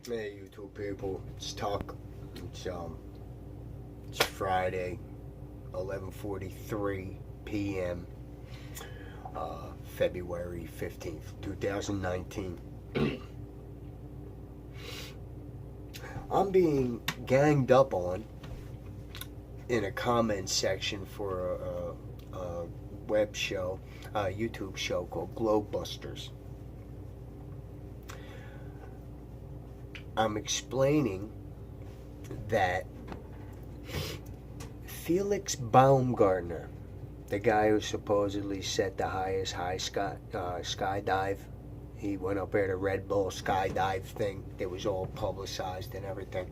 Hey, YouTube people, it's Tuck. It's Friday, 11:43 p.m. February 15th, 2019. I'm being ganged up on in a comment section for a web show, a YouTube show called Globebusters. I'm explaining that Felix Baumgartner, the guy who supposedly set the highest skydive, he went up there to Red Bull skydive thing. It was all publicized and everything.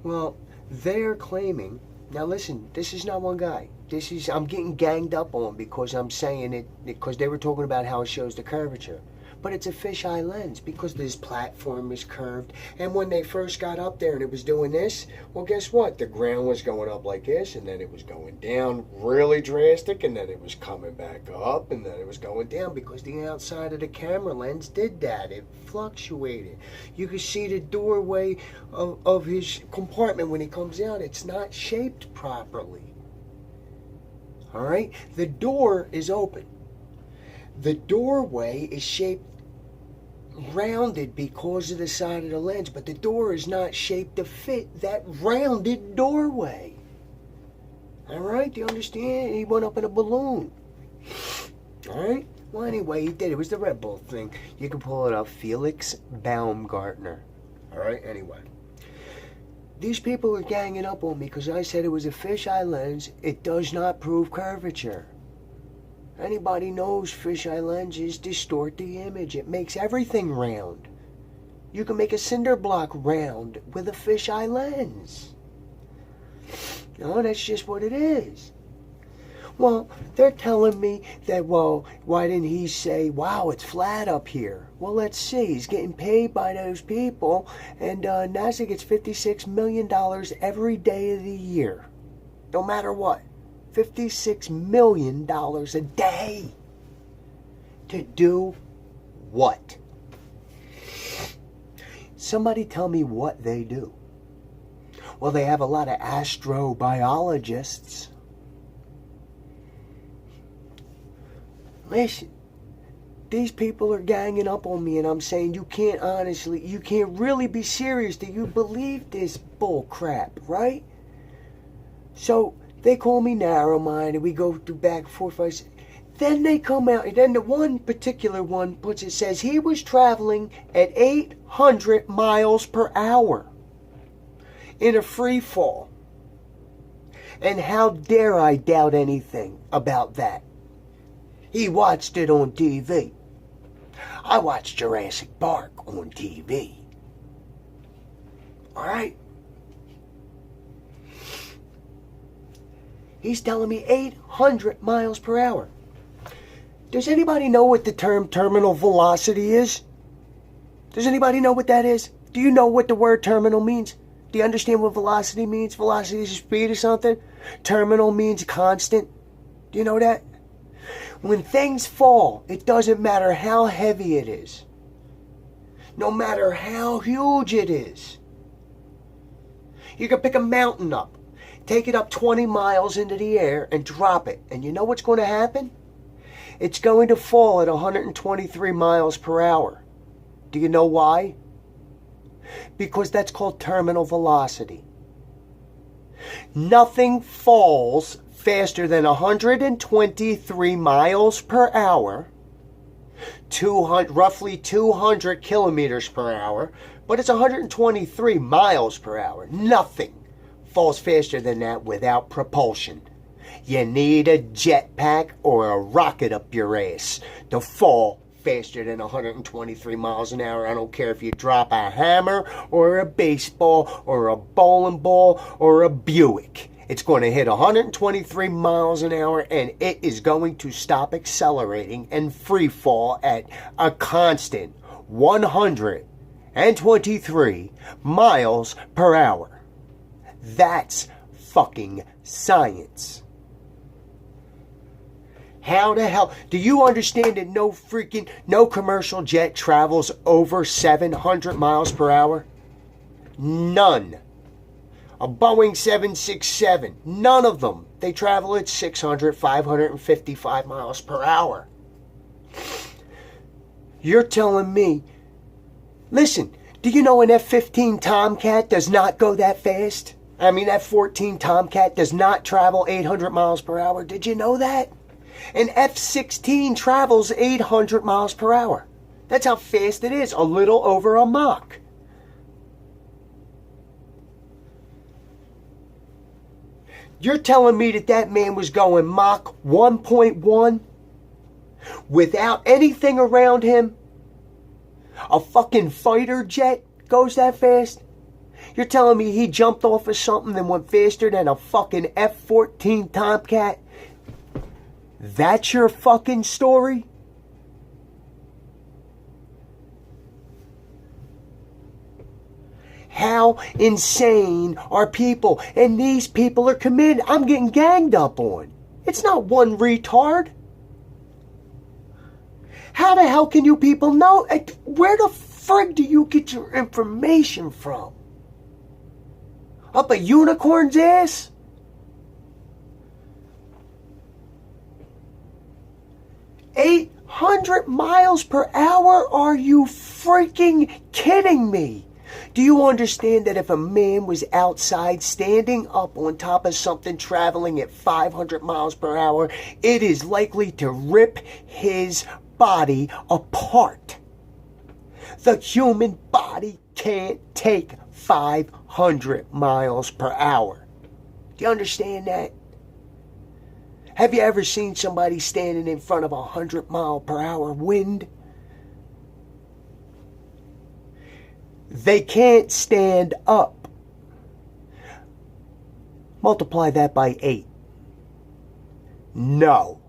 Well, they're claiming, now listen, this is not one guy. I'm getting ganged up on because I'm saying it, because they were talking about how it shows the curvature. But it's a fisheye lens because this platform is curved. And when they first got up there and it was doing this, well, guess what? The ground was going up like this, and then it was going down really drastic, and then it was coming back up, and then it was going down because the outside of the camera lens did that. It fluctuated. You could see the doorway of his compartment when he comes out. It's not shaped properly. All right? The door is open. The doorway is shaped rounded because of the side of the lens, but the door is not shaped to fit that rounded doorway. All right, do you understand? He went up in a balloon. All right. Well, anyway, he did. It was the Red Bull thing. You can pull it up. Felix Baumgartner. All right. Anyway, these people are ganging up on me because I said it was a fisheye lens. It does not prove curvature. Anybody knows fisheye lenses distort the image. It makes everything round. You can make a cinder block round with a fisheye lens. No, that's just what it is. Well, they're telling me that, well, why didn't he say, wow, it's flat up here? Well, let's see. He's getting paid by those people, and NASA gets $56 million every day of the year. No matter what. $56 million a day. To do what? Somebody tell me what they do. Well, they have a lot of astrobiologists. Listen, these people are ganging up on me, and I'm saying you can't really be serious. Do you believe this bull crap, right? So, they call me narrow-minded. We go through back 4, 5, 6. Then they come out, and then the one particular one says he was traveling at 800 miles per hour in a free fall. And how dare I doubt anything about that? He watched it on TV. I watched Jurassic Park on TV. All right? He's telling me 800 miles per hour. Does anybody know what the term terminal velocity is? Does anybody know what that is? Do you know what the word terminal means? Do you understand what velocity means? Velocity is speed or something? Terminal means constant. Do you know that? When things fall, it doesn't matter how heavy it is. No matter how huge it is. You can pick a mountain up. Take it up 20 miles into the air and drop it. And you know what's going to happen? It's going to fall at 123 miles per hour. Do you know why? Because that's called terminal velocity. Nothing falls faster than 123 miles per hour, roughly 200 kilometers per hour, but it's 123 miles per hour. Nothing falls faster than that without propulsion. You need a jetpack or a rocket up your ass to fall faster than 123 miles an hour. I don't care if you drop a hammer or a baseball or a bowling ball or a Buick. It's going to hit 123 miles an hour, and it is going to stop accelerating and free fall at a constant 123 miles per hour. That's fucking science. How the hell? Do you understand that no commercial jet travels over 700 miles per hour? None. A Boeing 767, none of them. They travel at 600, 555 miles per hour. You're telling me, listen, do you know an F-15 Tomcat does not go that fast? I mean, F-14 Tomcat does not travel 800 miles per hour. Did you know that? An F-16 travels 800 miles per hour. That's how fast it is, a little over a Mach. You're telling me that that man was going Mach 1.1 without anything around him? A fucking fighter jet goes that fast? You're telling me he jumped off of something and went faster than a fucking F-14 Tomcat? That's your fucking story? How insane are people? And these people are committed. I'm getting ganged up on. It's not one retard. How the hell can you people know? Where the frig do you get your information from? Up a unicorn's ass? $800 miles per hour? Are you freaking kidding me? Do you understand that if a man was outside standing up on top of something traveling at 500 miles per hour, it is likely to rip his body apart? The human body can't take 500 miles per hour. Do you understand that? Have you ever seen somebody standing in front of a 100 mile per hour wind? They can't stand up. Multiply that by 8. No.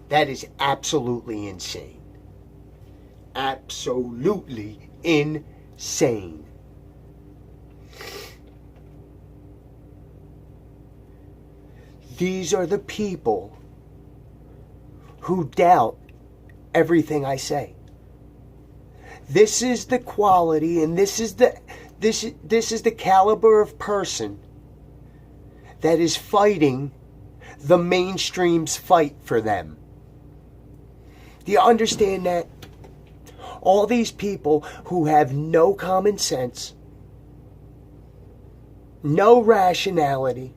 That is absolutely insane. Absolutely insane. These are the people who doubt everything I say. This is the quality and this is the caliber of person that is fighting the mainstream's fight for them. Do you understand that? All these people who have no common sense, no rationality,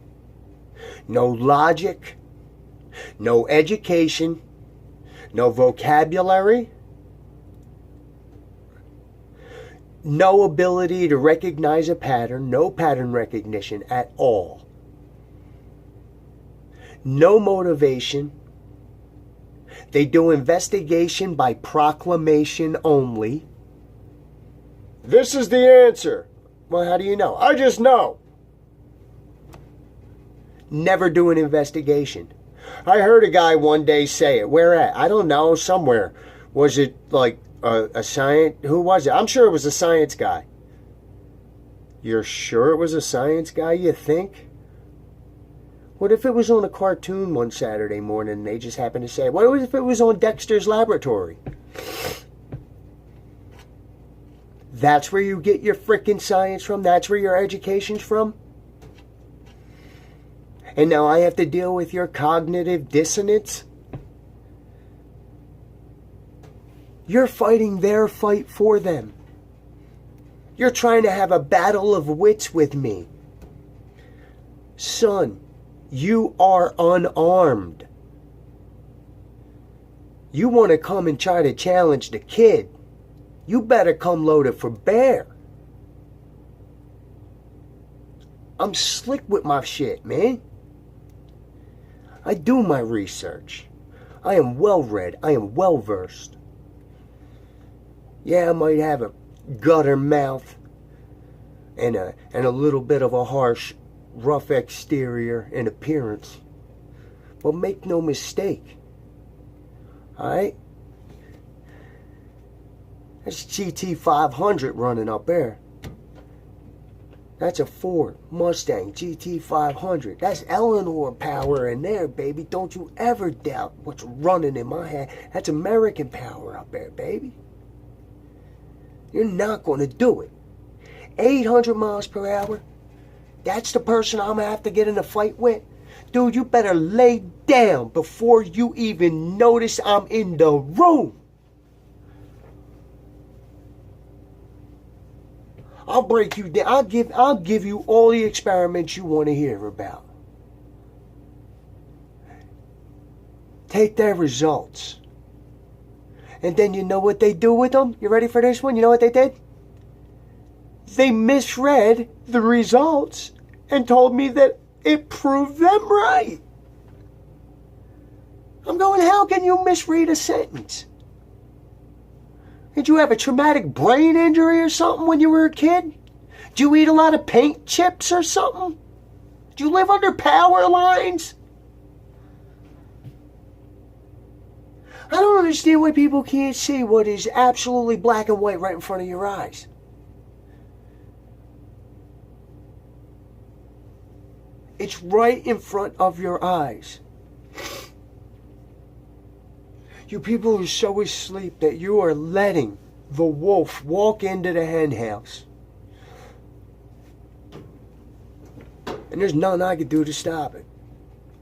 no logic, no education, no vocabulary, no ability to recognize a pattern, no pattern recognition at all, no motivation. They do investigation by proclamation only. This is the answer. Well, how do you know? I just know. Never do an investigation. I heard a guy one day say it. Where at? I don't know. Somewhere. Was it like a science? Who was it? I'm sure it was a science guy. You're sure it was a science guy, you think? What if it was on a cartoon one Saturday morning and they just happened to say, what if it was on Dexter's Laboratory? That's where you get your frickin' science from? That's where your education's from? And now I have to deal with your cognitive dissonance? You're fighting their fight for them. You're trying to have a battle of wits with me. Son, you are unarmed. You want to come and try to challenge the kid? You better come loaded for bear. I'm slick with my shit, man. I do my research. I am well read. I am well versed. Yeah, I might have a gutter mouth and a little bit of a harsh, rough exterior and appearance. But make no mistake. Alright? That's GT 500 running up there. That's a Ford Mustang GT 500. That's Eleanor power in there, baby. Don't you ever doubt what's running in my head. That's American power up there, baby. You're not going to do it. 800 miles per hour. That's the person I'm going to have to get in a fight with? Dude, you better lay down before you even notice I'm in the room. I'll break you down. I'll give you all the experiments you want to hear about. Take their results. And then you know what they do with them? You ready for this one? You know what they did? They misread the results and told me that it proved them right. I'm going, how can you misread a sentence? Did you have a traumatic brain injury or something when you were a kid? Did you eat a lot of paint chips or something? Did you live under power lines? I don't understand why people can't see what is absolutely black and white right in front of your eyes. It's right in front of your eyes. You people are so asleep that you are letting the wolf walk into the hen house. And there's nothing I could do to stop it.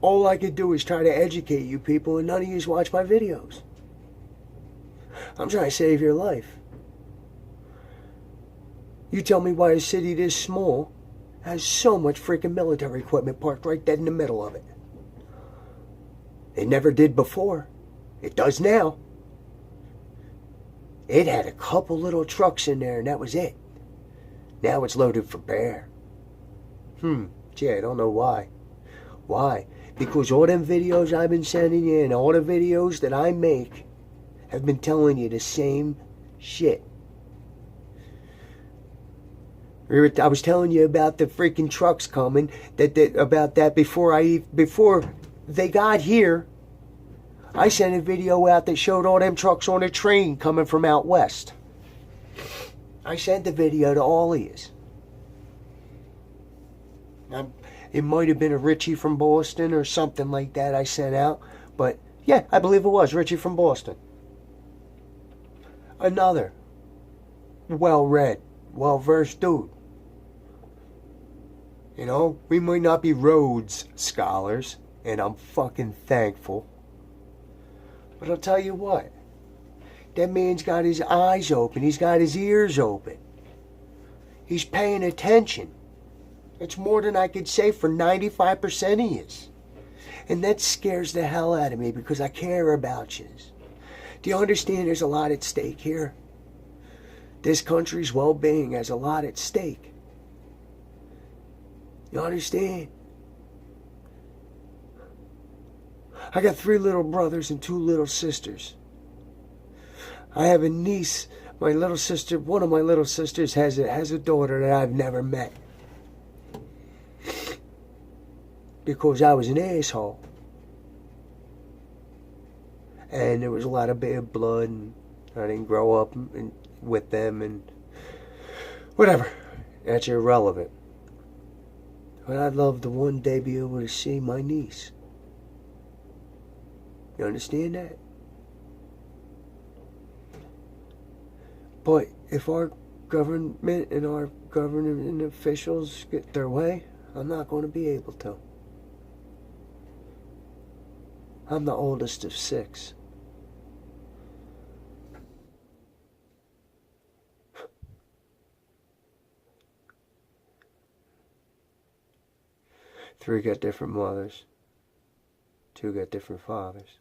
All I could do is try to educate you people, and none of you watch my videos. I'm trying to save your life. You tell me why a city this small has so much freaking military equipment parked right dead in the middle of it. It never did before. It does now. It had a couple little trucks in there and that was it. Now it's loaded for bear. Gee, I don't know why. Why? Because all them videos I've been sending you and all the videos that I make have been telling you the same shit. I was telling you about the freaking trucks coming, about that before they got here. I sent a video out that showed all them trucks on a train coming from out west. I sent the video to all of you. It might have been a Richie from Boston or something like that I sent out. But yeah, I believe it was Richie from Boston. Another well-read, well-versed dude. You know, we might not be Rhodes scholars, and I'm fucking thankful. But I'll tell you what, that man's got his eyes open, he's got his ears open. He's paying attention. It's more than I could say for 95% of you. And that scares the hell out of me because I care about you. Do you understand there's a lot at stake here? This country's well-being has a lot at stake. You understand? I got 3 little brothers and 2 little sisters. I have a niece. My little sister, one of my little sisters has a daughter that I've never met. Because I was an asshole. And there was a lot of bad blood, and I didn't grow up with them, and whatever. That's irrelevant. But I'd love to one day be able to see my niece. You understand that? But if our government and our governing officials get their way, I'm not going to be able to. I'm the oldest of 6. Three got different mothers. 2 got different fathers.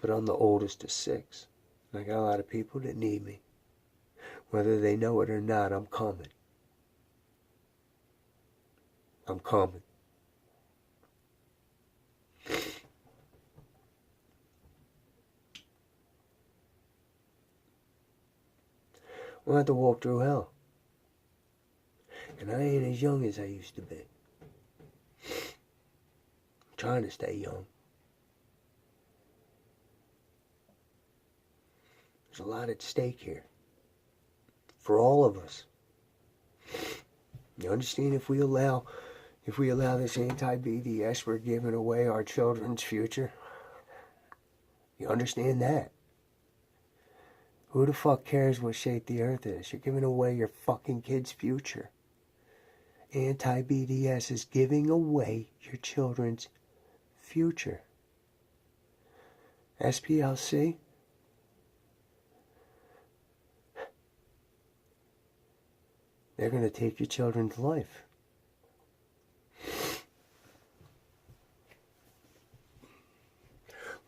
But I'm the oldest of 6. I got a lot of people that need me. Whether they know it or not, I'm coming. I'm coming. We'll have to walk through hell. And I ain't as young as I used to be. I'm trying to stay young. There's a lot at stake here. For all of us. You understand, if we allow this anti-BDS, we're giving away our children's future. You understand that? Who the fuck cares what shape the earth is? You're giving away your fucking kid's future. Anti-BDS is giving away your children's future. SPLC? They're going to take your children's life.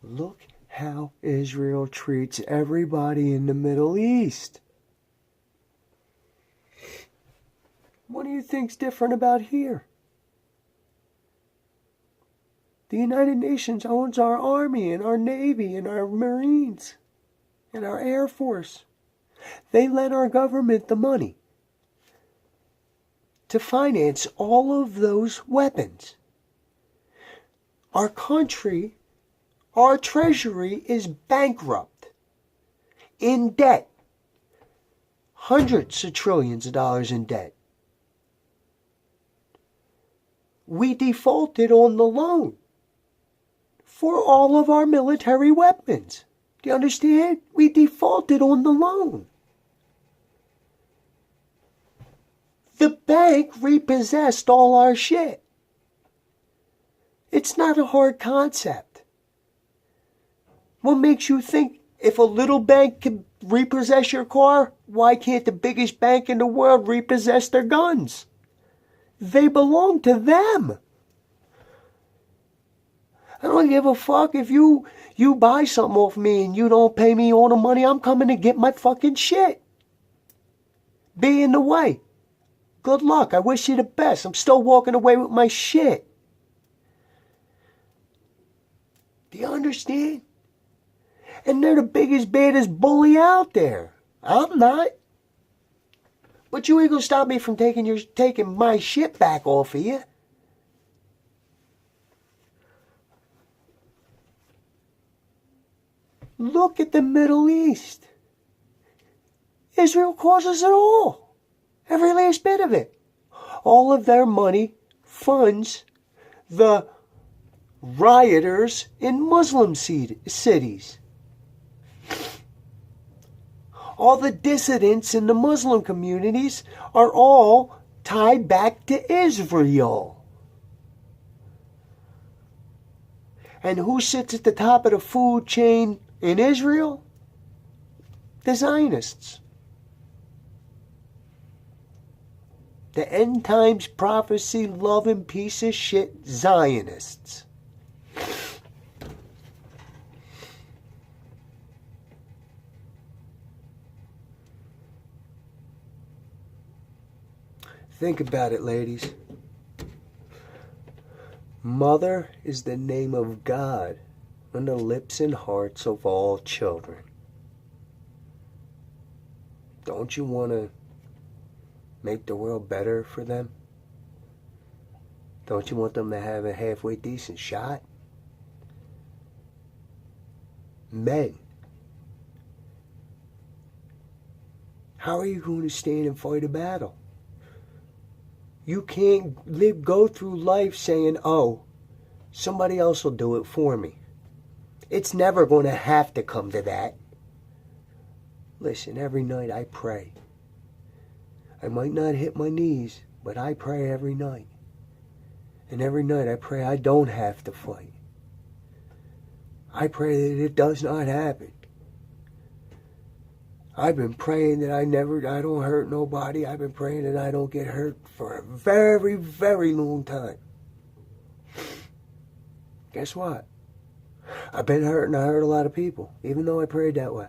Look how Israel treats everybody in the Middle East. What do you think's different about here? The United Nations owns our Army and our Navy and our Marines and our Air Force. They lend our government the money to finance all of those weapons. Our country, our treasury is bankrupt, in debt, hundreds of trillions of dollars in debt. We defaulted on the loan for all of our military weapons. Do you understand? We defaulted on the loan. The bank repossessed all our shit. It's not a hard concept. What makes you think if a little bank can repossess your car, why can't the biggest bank in the world repossess their guns? They belong to them. I don't give a fuck if you buy something off me and you don't pay me all the money. I'm coming to get my fucking shit. Be in the way. Good luck. I wish you the best. I'm still walking away with my shit. Do you understand? And they're the biggest, baddest bully out there. I'm not. But you ain't gonna stop me from taking my shit back off of you. Look at the Middle East. Israel causes it all. Every last bit of it. All of their money funds the rioters in Muslim cities. All the dissidents in the Muslim communities are all tied back to Israel. And who sits at the top of the food chain in Israel? The Zionists. The end times prophecy loving piece of shit Zionists. Think about it, ladies. Mother is the name of God on the lips and hearts of all children. Don't you want to make the world better for them? Don't you want them to have a halfway decent shot? Men, how are you going to stand and fight a battle? You can't go through life saying, oh, somebody else will do it for me. It's never going to have to come to that. Listen, every night I pray. I might not hit my knees, but I pray every night. And every night I pray I don't have to fight. I pray that it does not happen. I've been praying that I don't hurt nobody. I've been praying that I don't get hurt for a very, very long time. Guess what? I've been hurt and I hurt a lot of people, even though I prayed that way.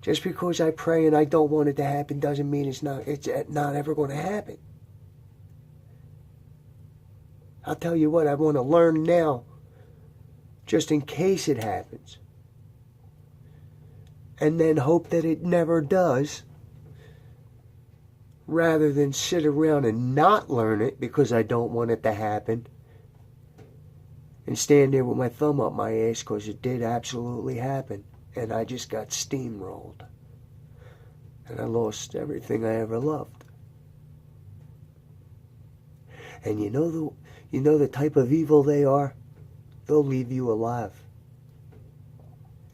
Just because I pray and I don't want it to happen doesn't mean it's not ever going to happen. I'll tell you what, I want to learn now, just in case it happens. And then hope that it never does, rather than sit around and not learn it because I don't want it to happen, and stand there with my thumb up my ass because it did absolutely happen, and I just got steamrolled, and I lost everything I ever loved. And you know the type of evil they are? They'll leave you alive.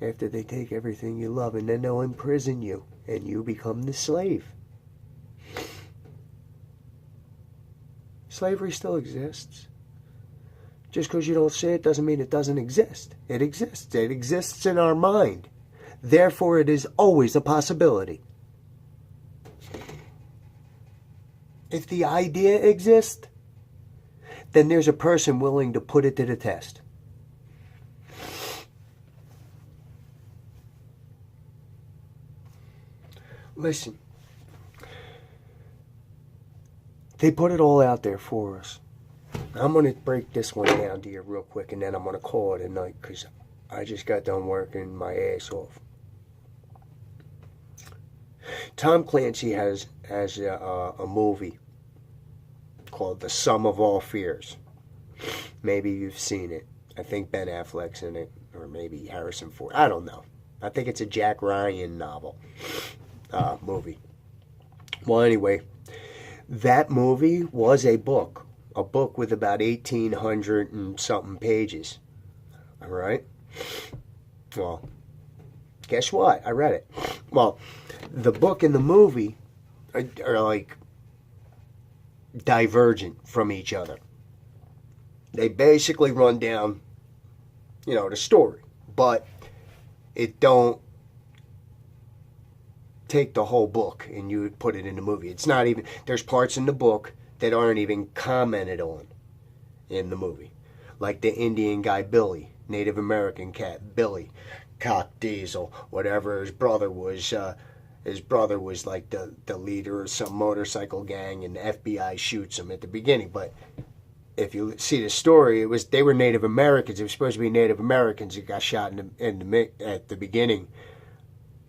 after they take everything you love, and then they'll imprison you, and you become the slave. Slavery still exists. Just because you don't see it doesn't mean it doesn't exist. It exists. It exists in our mind. Therefore, it is always a possibility. If the idea exists, then there's a person willing to put it to the test. Listen, they put it all out there for us. I'm going to break this one down to you real quick, and then I'm going to call it a night because I just got done working my ass off. Tom Clancy has a movie called The Sum of All Fears. Maybe you've seen it. I think Ben Affleck's in it, or maybe Harrison Ford. I don't know. I think it's a Jack Ryan novel. Movie. Well, anyway, that movie was a book with about 1,800 and something pages. All right? Well, guess what? I read it. Well, the book and the movie are like divergent from each other. They basically run down, the story, but it don't take the whole book and you would put it in the movie. It's not even, there's parts in the book that aren't even commented on in the movie. Like the Indian guy Billy, Native American cat Billy, Cock Diesel, whatever his brother was like the leader of some motorcycle gang, and the FBI shoots him at the beginning. But if you see the story, they were Native Americans. It was supposed to be Native Americans that got shot at the beginning.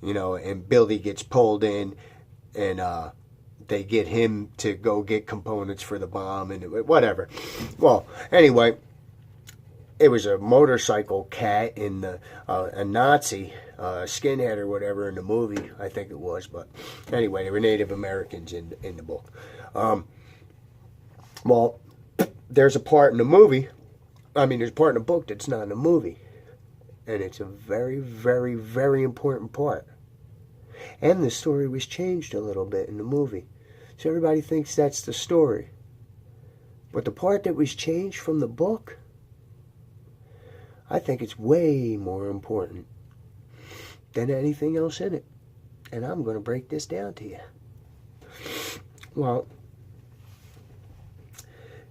And Billy gets pulled in, and they get him to go get components for the bomb and whatever. Well, anyway, it was a motorcycle cat in a Nazi skinhead or whatever in the movie, I think it was. But anyway, they were Native Americans in the book. Well, there's a part in the movie. There's a part in the book that's not in the movie. And it's a very, very, very important part. And the story was changed a little bit in the movie. So everybody thinks that's the story. But the part that was changed from the book, I think it's way more important than anything else in it. And I'm going to break this down to you. Well,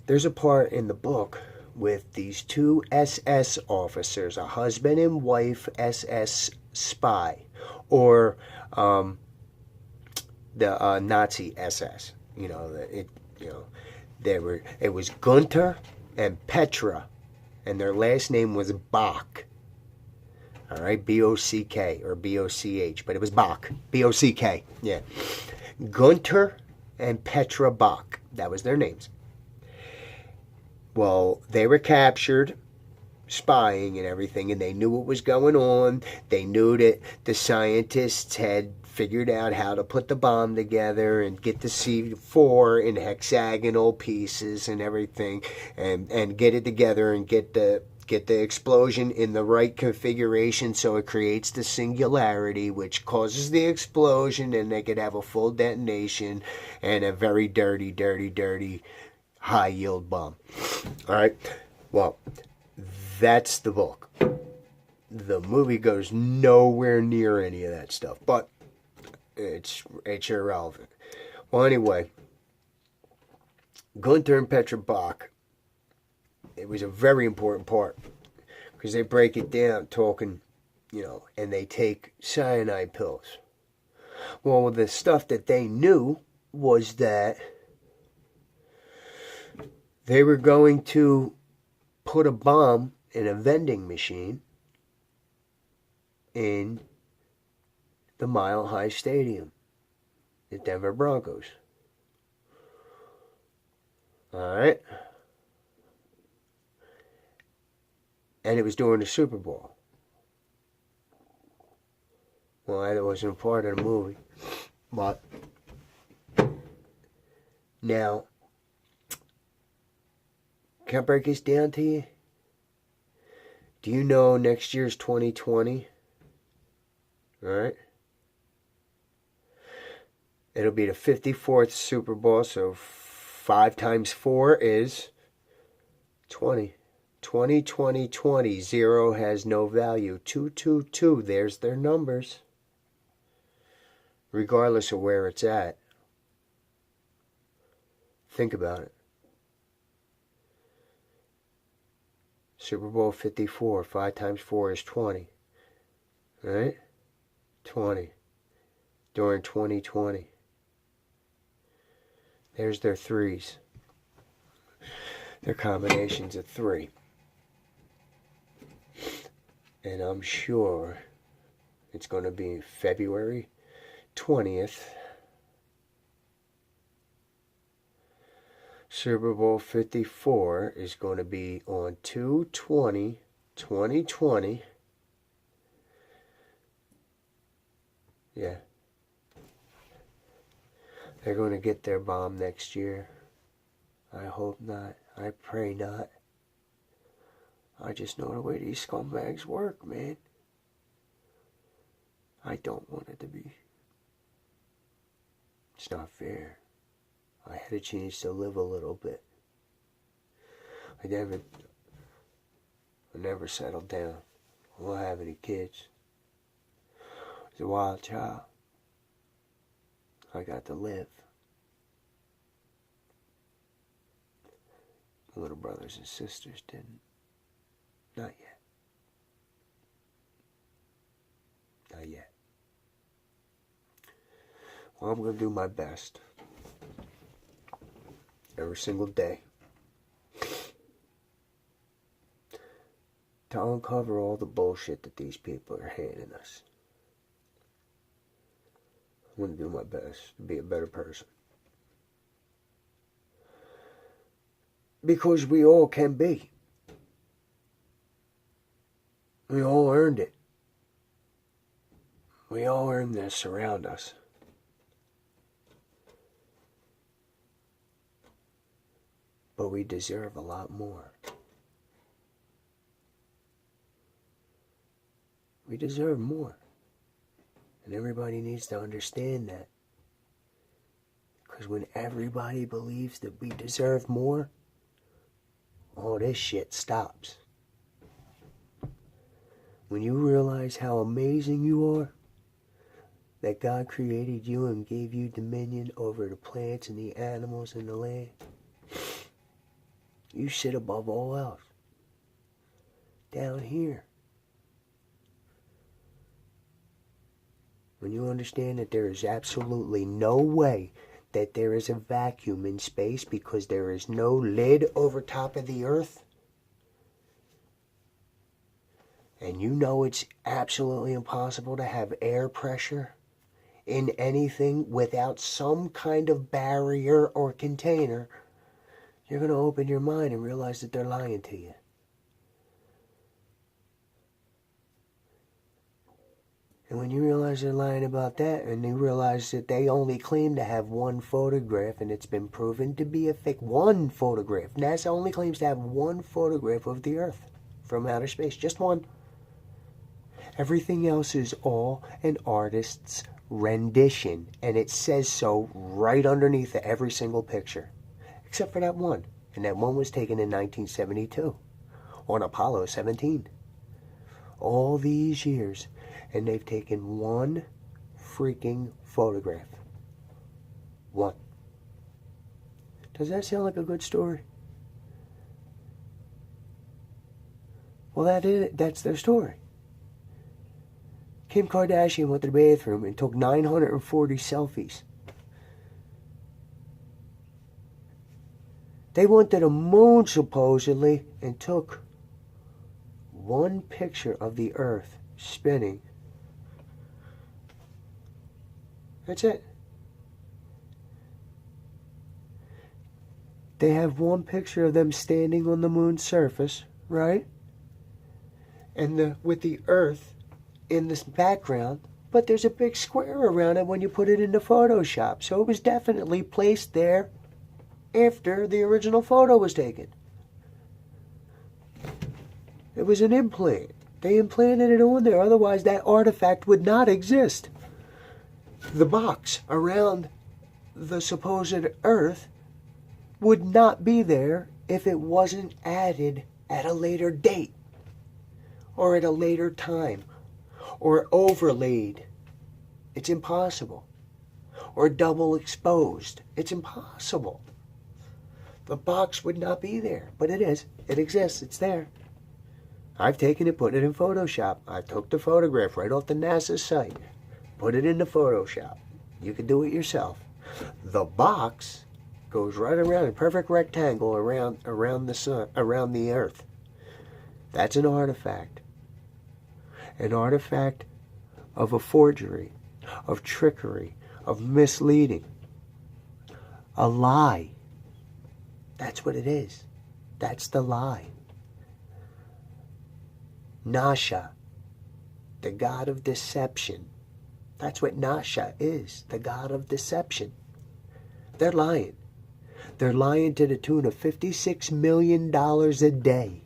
there's a part in the book with these two SS officers, a husband and wife SS spy, or the Nazi SS. It was Gunther and Petra, and their last name was Bach. All right, B-O-C-K or B-O-C-H, but it was Bach, B-O-C-K. Yeah, Gunther and Petra Bach. That was their names. Well, they were captured, spying and everything, and they knew what was going on. They knew that the scientists had figured out how to put the bomb together and get the C4 in hexagonal pieces and everything, and get it together and get the explosion in the right configuration so it creates the singularity, which causes the explosion, and they could have a full detonation and a very dirty, dirty, dirty high yield bomb. All right. Well, that's the book. The movie goes nowhere near any of that stuff, but it's irrelevant. Well, anyway, Gunther and Petra Bach, it was a very important part because they break it down talking, and they take cyanide pills. Well, the stuff that they knew was that they were going to put a bomb in a vending machine in the Mile High Stadium, the Denver Broncos. All right? And it was during the Super Bowl. Well, that wasn't a part of the movie. But now, can I break this down to you? Do you know next year's 2020? Alright? It'll be the 54th Super Bowl, so 5 times 4 is 20. 20, 20, 20. 0 has no value. 2, 2, 2. There's their numbers. Regardless of where it's at. Think about it. Super Bowl 54. 5 times 4 is 20. Right? 20. During 2020. There's their threes. Their combinations of 3. And I'm sure it's going to be February 20th. Super Bowl 54 is going to be on 2/20/2020. Yeah. They're going to get their bomb next year. I hope not. I pray not. I just know the way these scumbags work, man. I don't want it to be. It's not fair. I had a chance to live a little bit. I never settled down. I don't have any kids. I was a wild child. I got to live. My little brothers and sisters didn't. Not yet. Not yet. Well, I'm going to do my best. Every single day. To uncover all the bullshit that these people are handing us. I'm going to do my best to be a better person. Because we all can be. We all earned it. We all earned this around us. But we deserve a lot more. We deserve more. And everybody needs to understand that. Because when everybody believes that we deserve more, all this shit stops. When you realize how amazing you are, that God created you and gave you dominion over the plants and the animals and the land, you sit above all else. Down here. When you understand that there is absolutely no way that there is a vacuum in space because there is no lid over top of the earth, and you know it's absolutely impossible to have air pressure in anything without some kind of barrier or container, you're going to open your mind and realize that they're lying to you. And when you realize they're lying about that, and you realize that they only claim to have one photograph, and it's been proven to be a fake, one photograph. NASA only claims to have one photograph of the Earth from outer space, just one. Everything else is all an artist's rendition, and it says so right underneath every single picture. Except for that one. And that one was taken in 1972 on Apollo 17. All these years, and they've taken one freaking photograph. One. Does that sound like a good story? Well, that's their story. Kim Kardashian went to the bathroom and took 940 selfies. They went to the moon, supposedly, and took one picture of the Earth spinning. That's it. They have one picture of them standing on the moon's surface, right? And with the Earth in this background, but there's a big square around it when you put it into Photoshop. So it was definitely placed there after the original photo was taken. It was an implant. They implanted it on there. Otherwise, that artifact would not exist. The box around the supposed Earth would not be there if it wasn't added at a later date, or at a later time, or overlaid. It's impossible. Or double exposed. It's impossible. The box would not be there, but it is. It exists. It's there. I've taken it, put it in Photoshop. I took the photograph right off the NASA site, put it into Photoshop. You can do it yourself. The box goes right around, a perfect rectangle around the sun, around the Earth. That's an artifact. An artifact of a forgery, of trickery, of misleading. A lie. That's what it is. That's the lie. Nasha, the god of deception. That's what Nasha is, the god of deception. They're lying. They're lying to the tune of $56 million a day.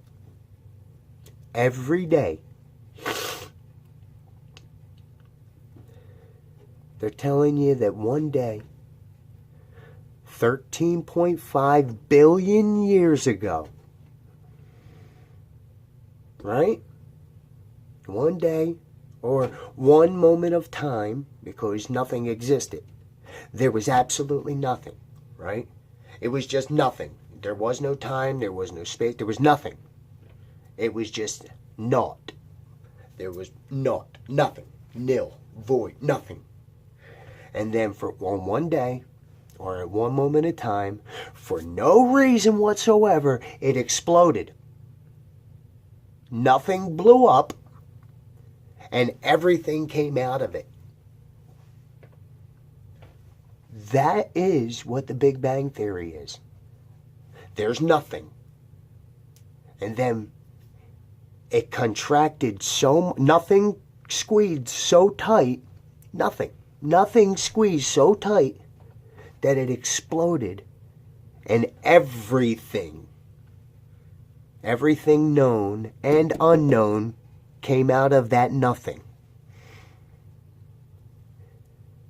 Every day. They're telling you that one day, 13.5 billion years ago, right? One day, or one moment of time, because nothing existed. There was absolutely nothing, right? It was just nothing. There was no time, there was no space, there was nothing. It was just naught. There was naught, nothing, nil, void, nothing. And then on one day, or at one moment in time, for no reason whatsoever, it exploded. Nothing blew up, and everything came out of it. That is what the Big Bang Theory is. There's nothing. And then it contracted nothing squeezed so tight, nothing squeezed so tight that it exploded, and everything known and unknown came out of that nothing.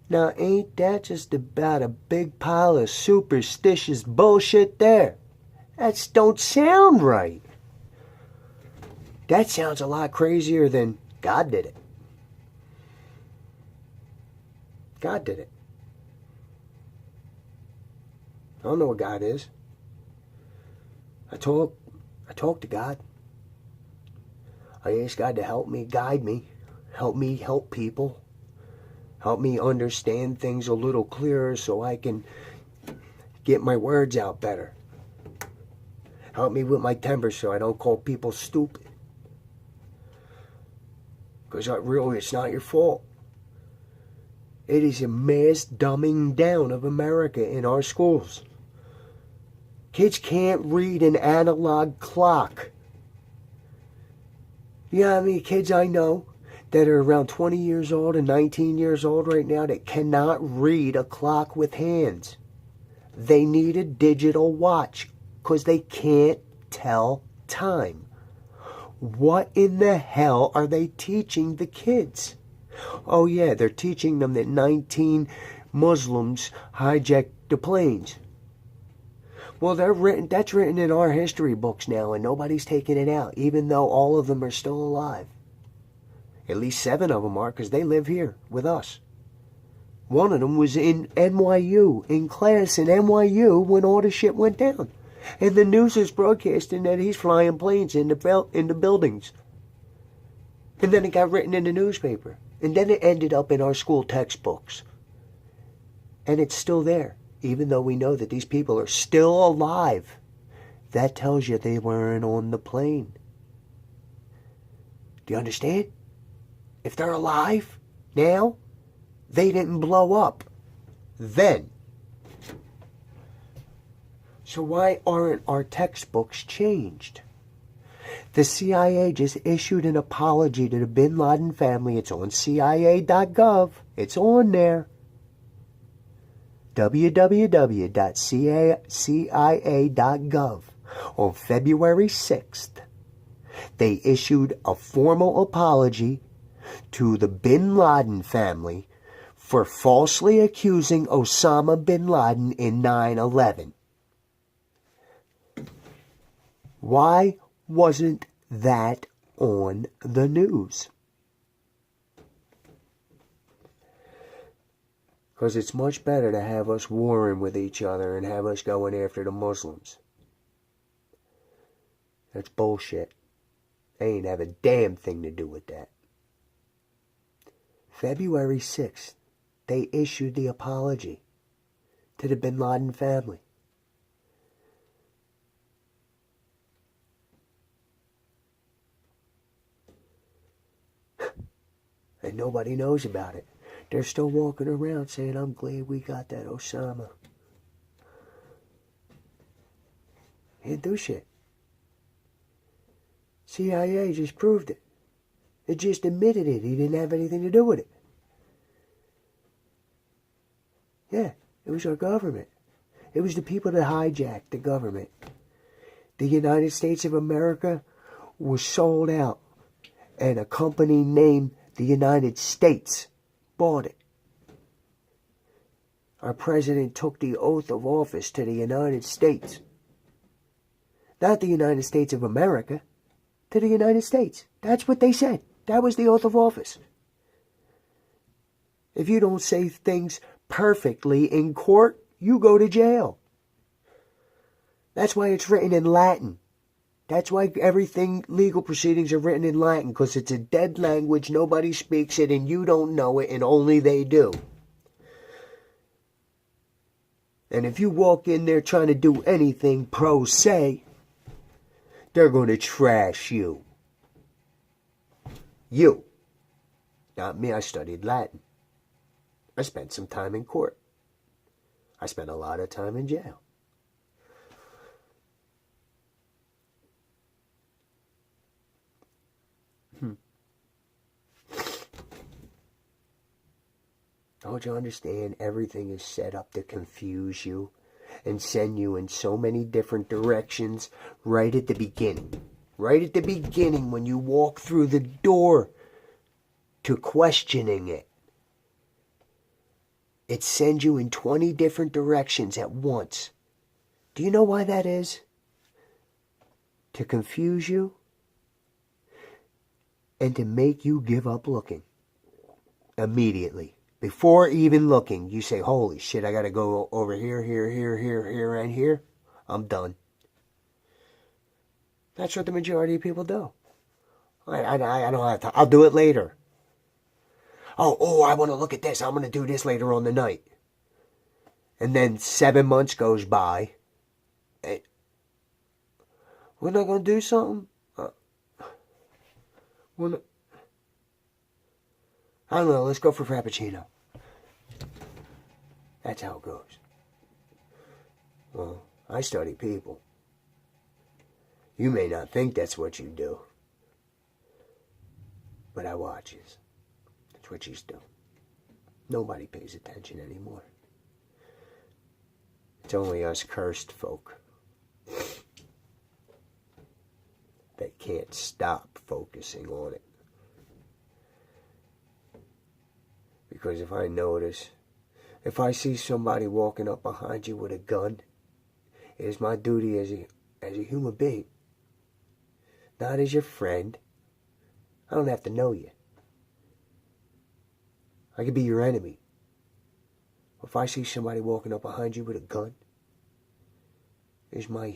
Now, ain't that just about a big pile of superstitious bullshit there? That don't sound right. That sounds a lot crazier than God did it. God did it. I don't know what God is. I talk to God. I ask God to help me, guide me, help people, help me understand things a little clearer so I can get my words out better. Help me with my temper so I don't call people stupid. Because really, it's not your fault. It is a mass dumbing down of America in our schools. Kids can't read an analog clock. You know how many kids I know that are around 20 years old and 19 years old right now that cannot read a clock with hands? They need a digital watch because they can't tell time. What in the hell are they teaching the kids? Oh yeah, they're teaching them that 19 Muslims hijacked the planes. Well, that's written in our history books now, and nobody's taking it out, even though all of them are still alive. At least 7 of them are, because they live here with us. One of them was in NYU, in class in NYU, when all the shit went down. And the news is broadcasting that he's flying planes into buildings. And then it got written in the newspaper. And then it ended up in our school textbooks. And it's still there, even though we know that these people are still alive. That tells you they weren't on the plane. Do you understand? If they're alive now, they didn't blow up then. So why aren't our textbooks changed? The CIA just issued an apology to the Bin Laden family. It's on CIA.gov. It's on there. www.cia.gov on February 6th. They issued a formal apology to the bin Laden family for falsely accusing Osama bin Laden in 9/11. Why wasn't that on the news? Because it's much better to have us warring with each other and have us going after the Muslims. That's bullshit. They ain't have a damn thing to do with that. February 6th, they issued the apology to the bin Laden family. And nobody knows about it. They're still walking around saying, I'm glad we got that Osama. He didn't do shit. CIA just proved it. It just admitted it. He didn't have anything to do with it. Yeah, it was our government. It was the people that hijacked the government. The United States of America was sold out, and a company named the United States bought it. Our president took the oath of office to the United States. Not the United States of America, to the United States. That's what they said. That was the oath of office. If you don't say things perfectly in court, you go to jail. That's why it's written in Latin. That's why everything, legal proceedings are written in Latin, because it's a dead language, nobody speaks it, and you don't know it, and only they do. And if you walk in there trying to do anything pro se, they're going to trash you. You. Not me, I studied Latin. I spent some time in court. I spent a lot of time in jail. Don't you understand? Everything is set up to confuse you and send you in so many different directions right at the beginning. Right at the beginning when you walk through the door to questioning it. It sends you in 20 different directions at once. Do you know why that is? To confuse you and to make you give up looking immediately. Before even looking, you say, holy shit, I got to go over here, and here. I'm done. That's what the majority of people do. I don't have time. I'll do it later. Oh, I want to look at this. I'm going to do this later on the night. And then 7 months goes by. And we're not going to do something? I don't know, let's go for Frappuccino. That's how it goes. Well, I study people. You may not think that's what you do. But I watch you. That's what you do. Nobody pays attention anymore. It's only us cursed folk that can't stop focusing on it. Because if if I see somebody walking up behind you with a gun, it is my duty as a human being, not as your friend. I don't have to know you. I could be your enemy. If I see somebody walking up behind you with a gun, it's my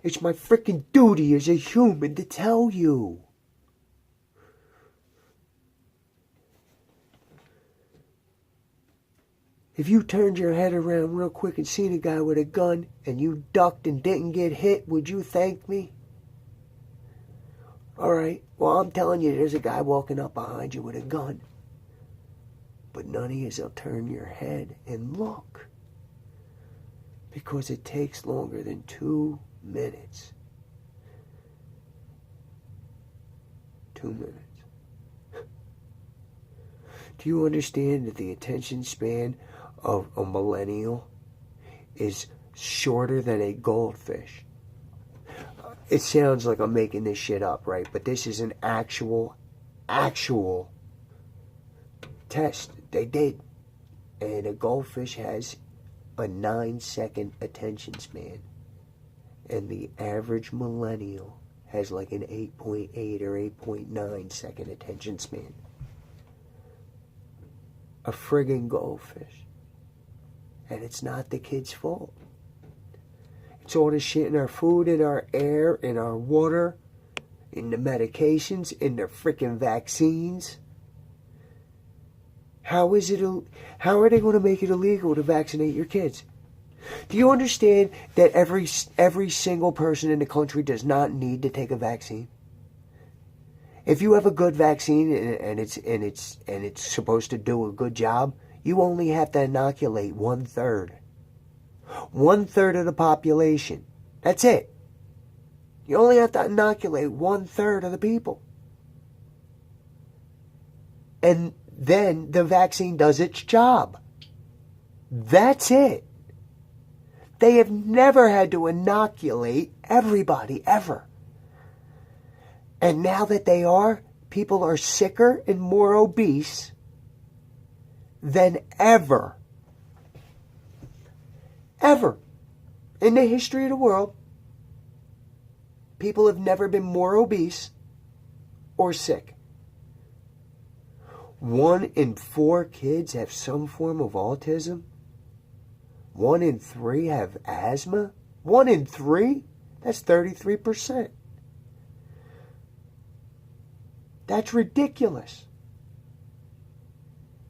it's my freaking duty as a human to tell you. If you turned your head around real quick and seen a guy with a gun and you ducked and didn't get hit, would you thank me? Alright, well, I'm telling you, there's a guy walking up behind you with a gun. But none of you will turn your head and look. Because it takes longer than 2 minutes. 2 minutes. Do you understand that the attention span of a millennial is shorter than a goldfish? It sounds like I'm making this shit up, right? But this is an actual test they did. And a goldfish has a 9-second attention span. And the average millennial has like an 8.8 or 8.9 second attention span. A friggin' goldfish. And it's not the kid's fault. It's all the shit in our food, in our air, in our water, in the medications, in the freaking vaccines. How are they going to make it illegal to vaccinate your kids? Do you understand that every single person in the country does not need to take a vaccine? If you have a good vaccine and it's supposed to do a good job, you only have to inoculate 1/3. 1/3 of the population. That's it. You only have to inoculate 1/3 of the people. And then the vaccine does its job. That's it. They have never had to inoculate everybody, ever. And now that they are, people are sicker and more obese than ever. Ever. In the history of the world, people have never been more obese or sick. 1 in 4 kids have some form of autism. 1 in 3 have asthma. 1 in 3? That's 33%. That's ridiculous.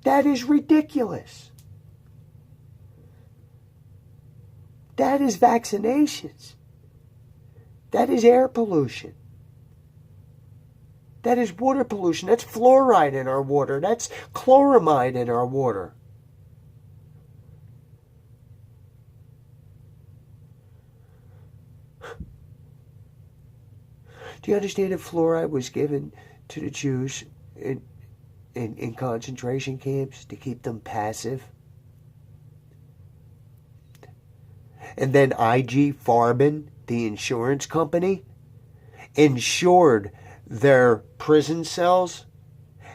That is ridiculous. That is vaccinations. That is air pollution. That is water pollution. That's fluoride in our water. That's chloramide in our water. Do you understand that fluoride was given to the Jews in concentration camps to keep them passive? And then IG Farben, the insurance company, insured their prison cells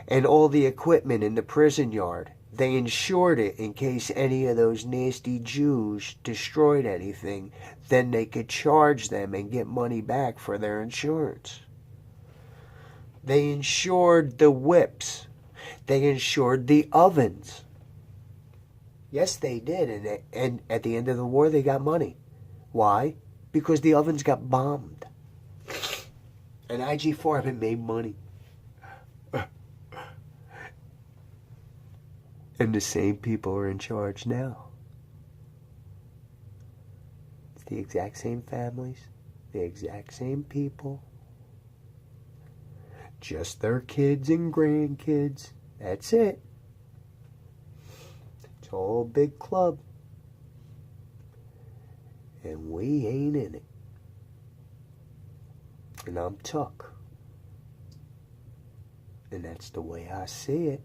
and all the equipment in the prison yard. They insured it in case any of those nasty Jews destroyed anything. Then they could charge them and get money back for their insurance. They insured the whips. They insured the ovens. Yes, they did. And at the end of the war, they got money. Why? Because the ovens got bombed. And IG Farben made money. And the same people are in charge now. It's the exact same families, the exact same people. Just their kids and grandkids. That's it. It's all a big club. And we ain't in it. And I'm Tuck. And that's the way I see it.